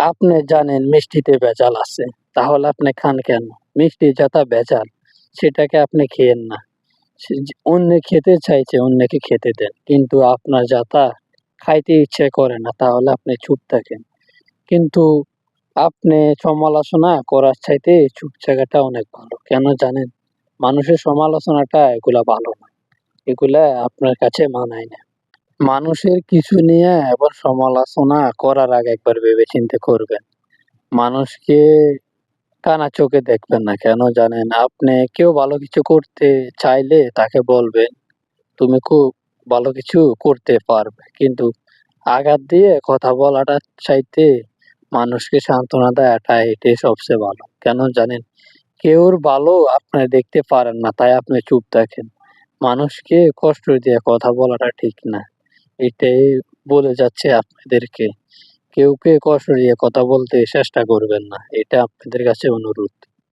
আপনি জানেন মিষ্টিতে ভেজাল আছে, তাহলে আপনি খান কেন? মিষ্টি যেটা ভেজাল সেটাকে আপনি খেয়েন না। অন্যে খেতে চাইছে অন্যকে খেতে দেন। কিন্তু আপনার যাতা খাইতে ইচ্ছে করে না তাহলে আপনি চুপ থাকেন। কিন্তু আপনি সমালোচনা করার চাইতে চুপ থাকাটা অনেক ভালো। কেন জানেন? মানুষের সমালোচনাটা এগুলা ভালো না। এগুলা আপনার কাছে মানায় না। মানুষের কিছু নিয়ে আবার সমালোচনা করার আগে একবার ভেবেচিন্তে করবেন। মানুষকে কানা চোখে দেখবেন না। কেন জানেন? আপনি কেউ ভালো কিছু করতে চাইলে তাকে বলবেন, "তুমি খুব ভালো কিছু করতে পারবে।" কিন্তু আঘাত দিয়ে কথা বলাটা চাইতে মানুষকে সান্ত্বনা দেওয়াটা এটাই সবচেয়ে ভালো। কেন জানেন? কেউর ভালো আপনি দেখতে পারেন না তাই আপনি চুপ থাকেন। মানুষকে কষ্ট দিয়ে কথা বলাটা ঠিক না। এটাই বলে যাচ্ছি আপনাদেরকে। কেউকে কষ্ট দিয়ে কথা বলতে চেষ্টা করবেন না। এটা আপনাদের কাছে অনুরোধ।